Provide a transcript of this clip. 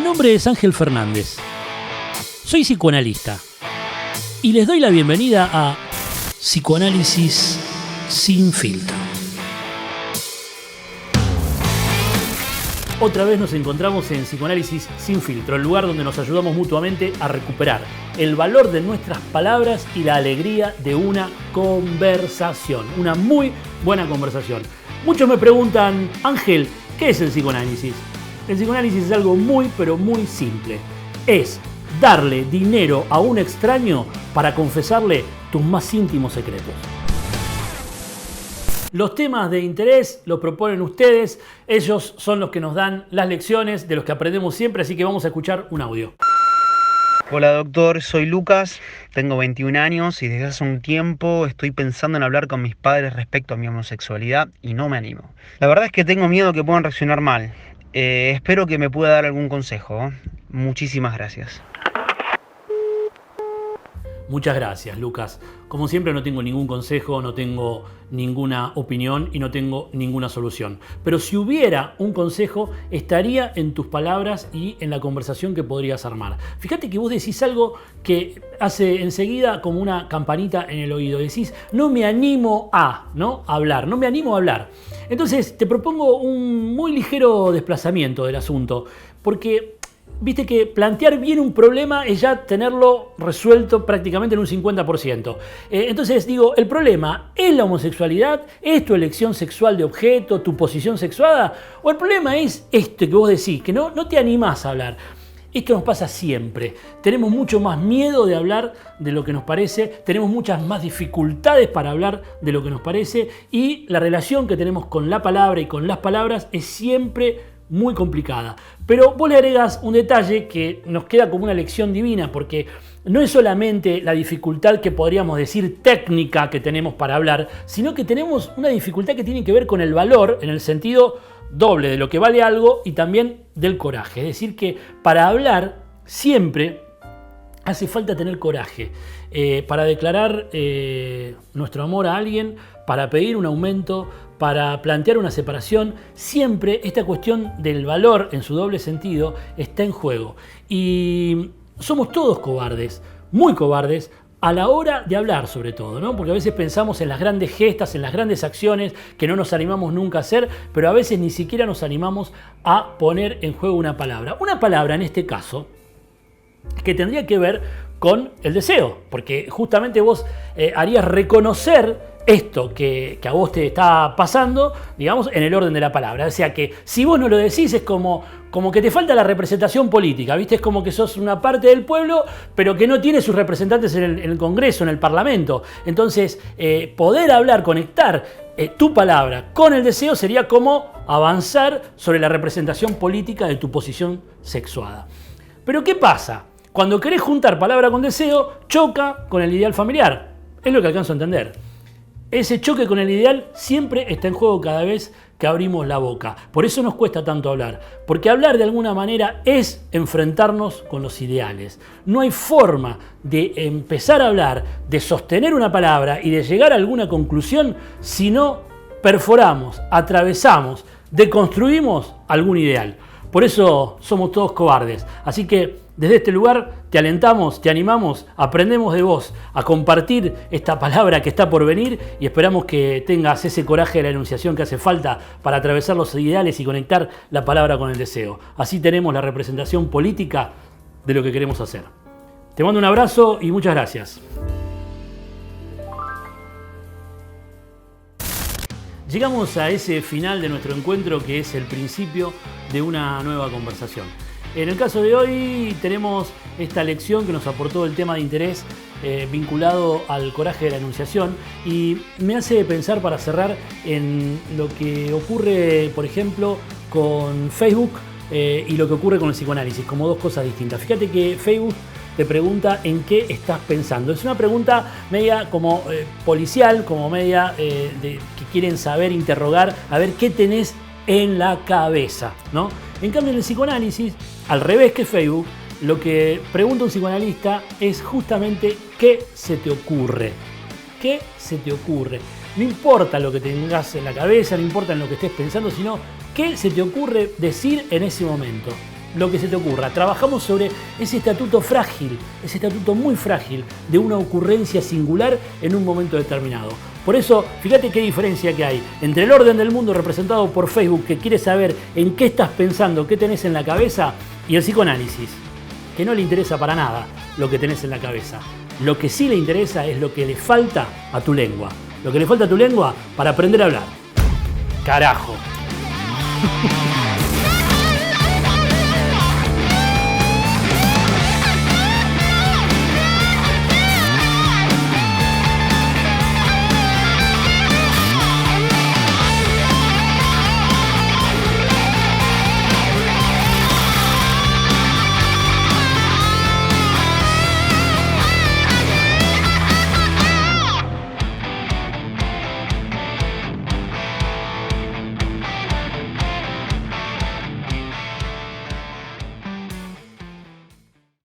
Mi nombre es Ángel Fernández. Soy psicoanalista y les doy la bienvenida a Psicoanálisis sin filtro. Otra vez nos encontramos en Psicoanálisis sin filtro, el lugar donde nos ayudamos mutuamente a recuperar el valor de nuestras palabras y la alegría de una conversación, una muy buena conversación. Muchos me preguntan, Ángel, ¿qué es el psicoanálisis? El psicoanálisis es algo muy, pero muy simple. Es darle dinero a un extraño para confesarle tus más íntimos secretos. Los temas de interés los proponen ustedes, ellos son los que nos dan las lecciones de los que aprendemos siempre, así que vamos a escuchar un audio. Hola doctor, soy Lucas, tengo 21 años y desde hace un tiempo estoy pensando en hablar con mis padres respecto a mi homosexualidad y no me animo. La verdad es que tengo miedo que puedan reaccionar mal. Espero que me pueda dar algún consejo. Muchísimas gracias. Muchas gracias, Lucas. Como siempre no tengo ningún consejo, no tengo ninguna opinión y no tengo ninguna solución. Pero si hubiera un consejo, estaría en tus palabras y en la conversación que podrías armar. Fíjate que vos decís algo que hace enseguida como una campanita en el oído. Decís, no me animo a, ¿no? Hablar, no me animo a hablar. Entonces te propongo un muy ligero desplazamiento del asunto, porque viste que plantear bien un problema es ya tenerlo resuelto prácticamente en un 50%. Entonces digo, ¿el problema es la homosexualidad? ¿Es tu elección sexual de objeto, tu posición sexuada? ¿O el problema es esto que vos decís, que no te animás a hablar? Esto nos pasa siempre. Tenemos mucho más miedo de hablar de lo que nos parece, tenemos muchas más dificultades para hablar de lo que nos parece y la relación que tenemos con la palabra y con las palabras es siempre muy complicada. Pero vos le agregás un detalle que nos queda como una lección divina, porque no es solamente la dificultad que podríamos decir técnica que tenemos para hablar, sino que tenemos una dificultad que tiene que ver con el valor en el sentido doble de lo que vale algo y también del coraje. Es decir, que para hablar siempre hace falta tener coraje para declarar nuestro amor a alguien, para pedir un aumento, para plantear una separación. Siempre esta cuestión del valor en su doble sentido está en juego. Y somos todos cobardes, muy cobardes, a la hora de hablar sobre todo, ¿no? Porque a veces pensamos en las grandes gestas, en las grandes acciones que no nos animamos nunca a hacer, pero a veces ni siquiera nos animamos a poner en juego una palabra. Una palabra en este caso que tendría que ver con el deseo, porque justamente vos harías reconocer esto que a vos te está pasando, digamos, en el orden de la palabra. O sea que si vos no lo decís es como que te falta la representación política, ¿viste? Es como que sos una parte del pueblo, pero que no tiene sus representantes en el Congreso, en el Parlamento. Entonces, poder hablar, conectar tu palabra con el deseo sería como avanzar sobre la representación política de tu posición sexuada. Pero ¿qué pasa? Cuando querés juntar palabra con deseo, choca con el ideal familiar. Es lo que alcanzo a entender. Ese choque con el ideal siempre está en juego cada vez que abrimos la boca. Por eso nos cuesta tanto hablar. Porque hablar de alguna manera es enfrentarnos con los ideales. No hay forma de empezar a hablar, de sostener una palabra y de llegar a alguna conclusión si no perforamos, atravesamos, deconstruimos algún ideal. Por eso somos todos cobardes. Así que desde este lugar te alentamos, te animamos, aprendemos de vos a compartir esta palabra que está por venir y esperamos que tengas ese coraje de la enunciación que hace falta para atravesar los ideales y conectar la palabra con el deseo. Así tenemos la representación política de lo que queremos hacer. Te mando un abrazo y muchas gracias. Llegamos a ese final de nuestro encuentro que es el principio de una nueva conversación. En el caso de hoy tenemos esta lección que nos aportó el tema de interés vinculado al coraje de la enunciación y me hace pensar para cerrar en lo que ocurre, por ejemplo, con Facebook y lo que ocurre con el psicoanálisis, como dos cosas distintas. Fíjate que Facebook te pregunta en qué estás pensando. Es una pregunta media como policial, como media que quieren saber, interrogar, a ver qué tenés en la cabeza, ¿no? En cambio, en el psicoanálisis, al revés que Facebook, lo que pregunta un psicoanalista es justamente qué se te ocurre. ¿Qué se te ocurre? No importa lo que tengas en la cabeza, no importa en lo que estés pensando, sino qué se te ocurre decir en ese momento. lo que se te ocurra. Trabajamos sobre ese estatuto frágil, ese estatuto muy frágil de una ocurrencia singular en un momento determinado. Por eso, fíjate qué diferencia que hay entre el orden del mundo representado por Facebook, que quiere saber en qué estás pensando, qué tenés en la cabeza, y el psicoanálisis, que no le interesa para nada lo que tenés en la cabeza. Lo que sí le interesa es lo que le falta a tu lengua. Lo que le falta a tu lengua para aprender a hablar. ¡Carajo!